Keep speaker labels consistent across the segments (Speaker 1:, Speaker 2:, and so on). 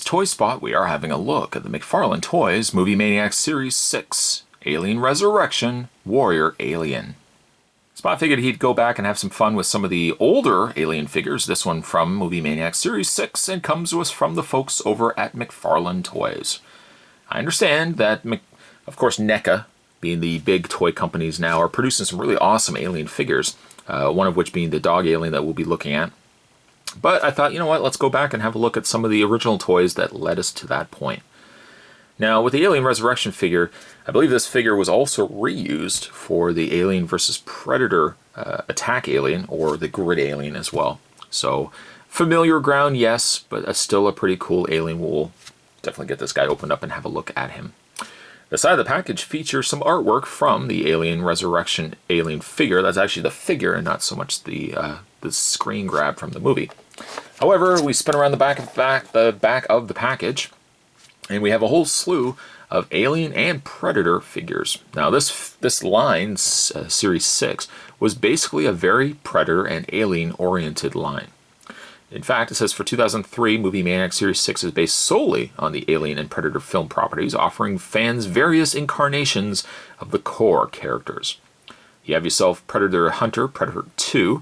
Speaker 1: Toy Spot, we are having a look at the McFarlane Toys Movie Maniacs Series 6, Alien Resurrection, Warrior Alien. Spot figured he'd go back and have some fun with some of the older Alien figures, this one from Movie Maniacs Series 6, and comes to us from the folks over at McFarlane Toys. I understand that, of course, NECA, being the big toy companies now, are producing some really awesome Alien figures, one of which being the dog Alien that we'll be looking at. But I thought, you know what, let's go back and have a look at some of the original toys that led us to that point. Now, with the Alien Resurrection figure, I believe this figure was also reused for the Alien vs. Predator attack alien, or the grid alien as well. So, familiar ground, yes, but still a pretty cool alien. We'll definitely get this guy opened up and have a look at him. The side of the package features some artwork from the Alien Resurrection alien figure. That's actually the figure and not so much the screen grab from the movie. However, we spin around the back of the package, and we have a whole slew of Alien and Predator figures. Now, this line, Series 6, was basically a very Predator and Alien-oriented line. In fact, it says for 2003, Movie Maniacs Series 6 is based solely on the Alien and Predator film properties, offering fans various incarnations of the core characters. You have yourself Predator Hunter, Predator 2,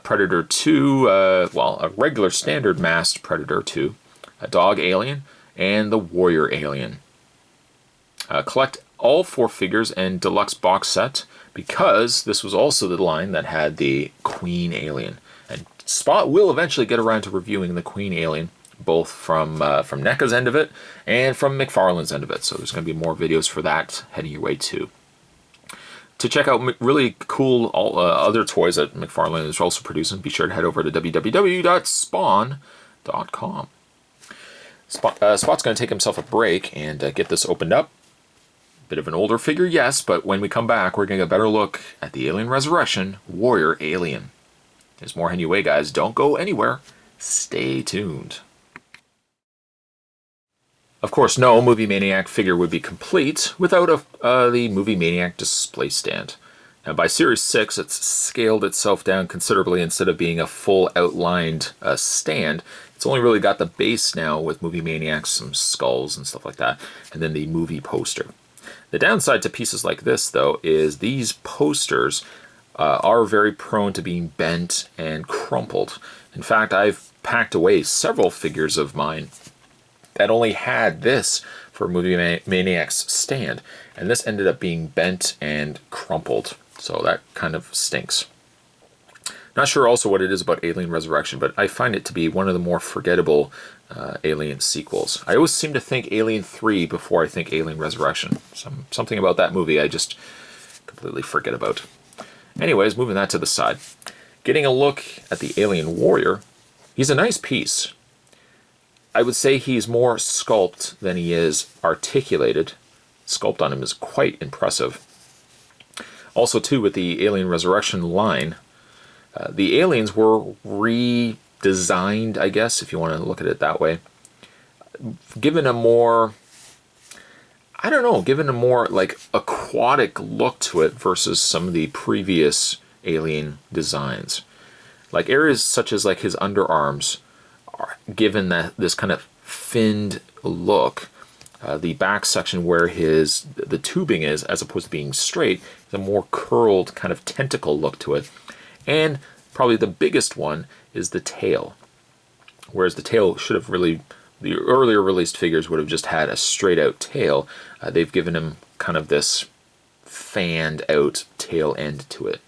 Speaker 1: Predator 2, a regular standard masked Predator 2, a dog alien, and the warrior alien. Collect all 4 figures and deluxe box set, because this was also the line that had the Queen alien. And Spot will eventually get around to reviewing the Queen alien, both from NECA's end of it and from McFarlane's end of it. So there's going to be more videos for that heading your way too. To check out really cool other toys that McFarlane is also producing, be sure to head over to www.spawn.com. Spot's going to take himself a break and get this opened up. Bit of an older figure, yes, but when we come back, we're going to get a better look at the Alien Resurrection Warrior Alien. There's more heading your way, guys. Don't go anywhere. Stay tuned. Of course, no Movie Maniac figure would be complete without the Movie Maniac display stand. Now, by Series 6, it's scaled itself down considerably. Instead of being a full outlined stand, it's only really got the base now with Movie Maniacs, some skulls and stuff like that, and then the movie poster. The downside to pieces like this, though, is these posters are very prone to being bent and crumpled. In fact, I've packed away several figures of mine that only had this for Movie Maniac's stand, and this ended up being bent and crumpled, so that kind of stinks. Not sure also what it is about Alien Resurrection, but I find it to be one of the more forgettable Alien sequels. I always seem to think Alien 3 before I think Alien Resurrection. Something about that movie I just completely forget about. Anyways, moving that to the side. Getting a look at the Alien Warrior, he's a nice piece. I would say he's more sculpt than he is articulated. Sculpt on him is quite impressive. Also, too, with the Alien Resurrection line, the aliens were redesigned, I guess, if you want to look at it that way. Given a more, given a more like aquatic look to it versus some of the previous Alien designs. Like areas such as like his underarms are given this kind of finned look. The back section where the tubing is, as opposed to being straight, is a more curled kind of tentacle look to it. And probably the biggest one is the tail. Whereas the tail should have really, the earlier released figures would have just had a straight out tail. They've given him kind of this fanned out tail end to it.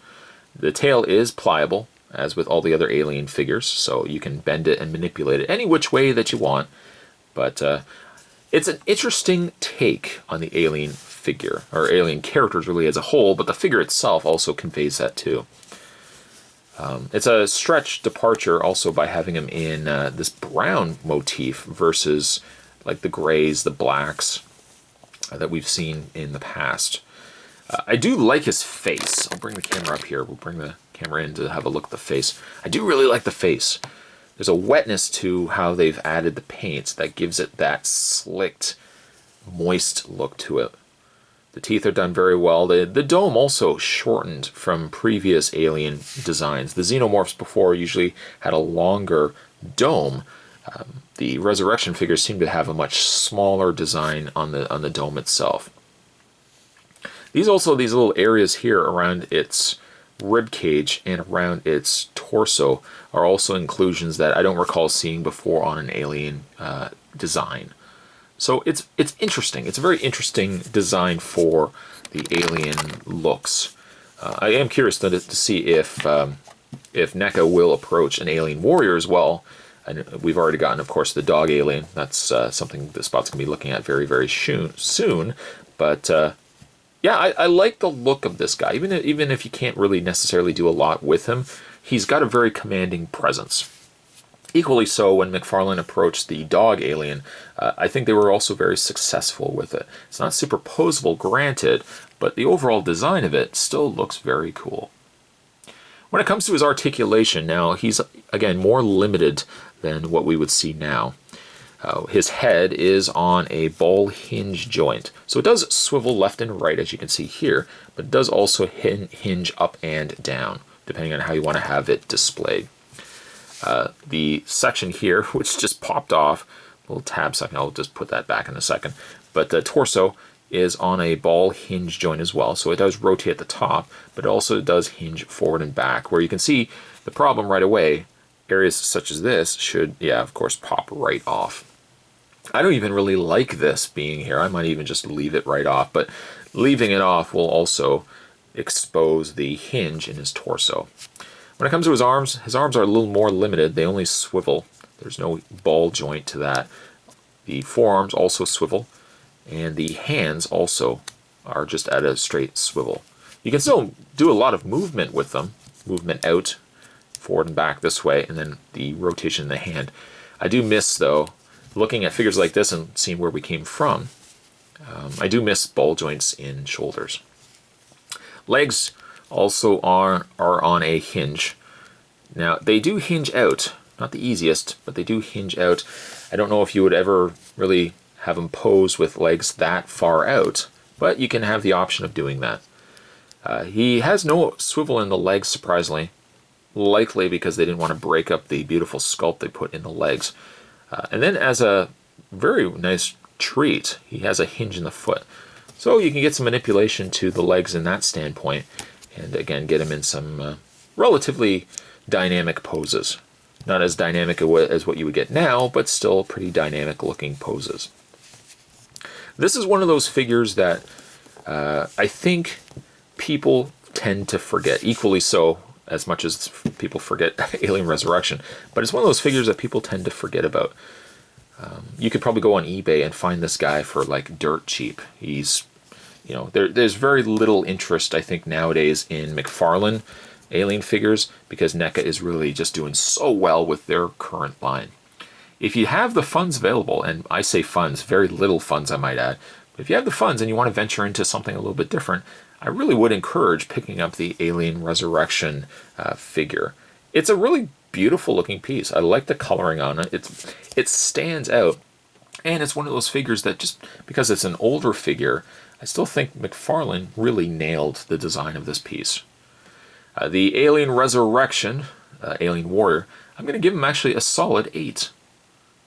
Speaker 1: The tail is pliable, as with all the other Alien figures, so you can bend it and manipulate it any which way that you want. But it's an interesting take on the Alien figure, or Alien characters really as a whole, but the figure itself also conveys that too. It's a stretch departure also by having him in this brown motif versus like the grays, the blacks that we've seen in the past. I do like his face. I'll bring the camera up here. We'll bring the camera in to have a look at the face. I do really like the face. There's a wetness to how they've added the paint that gives it that slicked, moist look to it. The teeth are done very well. The dome also shortened from previous Alien designs. The xenomorphs before usually had a longer dome. the Resurrection figures seem to have a much smaller design on the dome itself. These little areas here around its rib cage and around its torso are also inclusions that I don't recall seeing before on an Alien design. So it's interesting. It's a very interesting design for the Alien looks. I am curious to see if NECA will approach an Alien Warrior as well. And we've already gotten, of course, the dog Alien. That's something the Spot's going to be looking at very, very soon. But yeah, I like the look of this guy. Even if you can't really necessarily do a lot with him, he's got a very commanding presence. Equally so when McFarlane approached the dog Alien, I think they were also very successful with it. It's not superposable, granted, but the overall design of it still looks very cool. When it comes to his articulation now, he's, again, more limited than what we would see now. His head is on a ball hinge joint. So it does swivel left and right, as you can see here, but it does also hinge up and down, depending on how you want to have it displayed. The section here, which just popped off, little tab section, I'll just put that back in a second, but the torso is on a ball hinge joint as well, so it does rotate at the top, but it also does hinge forward and back, where you can see the problem right away. Areas such as this should, yeah, of course, pop right off. I don't even really like this being here. I might even just leave it right off, but leaving it off will also expose the hinge in his torso. When it comes to his arms are a little more limited. They only swivel. There's no ball joint to that. The forearms also swivel, and the hands also are just at a straight swivel. You can still do a lot of movement with them. Movement out, forward and back this way, and then the rotation in the hand. I do miss, though, looking at figures like this and seeing where we came from, I do miss ball joints in shoulders. Legs also are on a hinge. Now, they do hinge out. Not the easiest, but they do hinge out. I don't know if you would ever really have them pose with legs that far out, but you can have the option of doing that. He has no swivel in the legs, surprisingly, likely because they didn't want to break up the beautiful sculpt they put in the legs. And then as a very nice treat, he has a hinge in the foot. So you can get some manipulation to the legs in that standpoint, and again, get him in some relatively dynamic poses. Not as dynamic as what you would get now, but still pretty dynamic looking poses. This is one of those figures that I think people tend to forget, equally so as much as people forget Alien Resurrection, but it's one of those figures that people tend to forget about. You could probably go on eBay and find this guy for like dirt cheap. He's, you know, there's very little interest, I think, nowadays in McFarlane Alien figures because NECA is really just doing so well with their current line. If you have the funds available, and I say funds, very little funds I might add, but if you have the funds and you want to venture into something a little bit different, I really would encourage picking up the Alien Resurrection figure. It's a really beautiful looking piece. I like the coloring on it. It stands out, and it's one of those figures that, just because it's an older figure, I still think McFarlane really nailed the design of this piece. The Alien Resurrection, Alien Warrior, I'm going to give him actually a solid 8.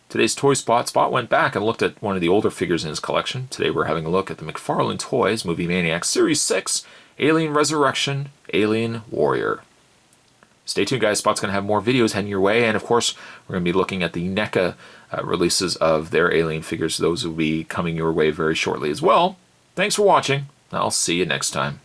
Speaker 1: Today's Toy Spot went back and looked at one of the older figures in his collection. Today we're having a look at the McFarlane Toys Movie Maniacs Series 6, Alien Resurrection, Alien Warrior. Stay tuned, guys. Spot's going to have more videos heading your way, and of course we're going to be looking at the NECA releases of their Alien figures. Those will be coming your way very shortly as well. Thanks for watching. I'll see you next time.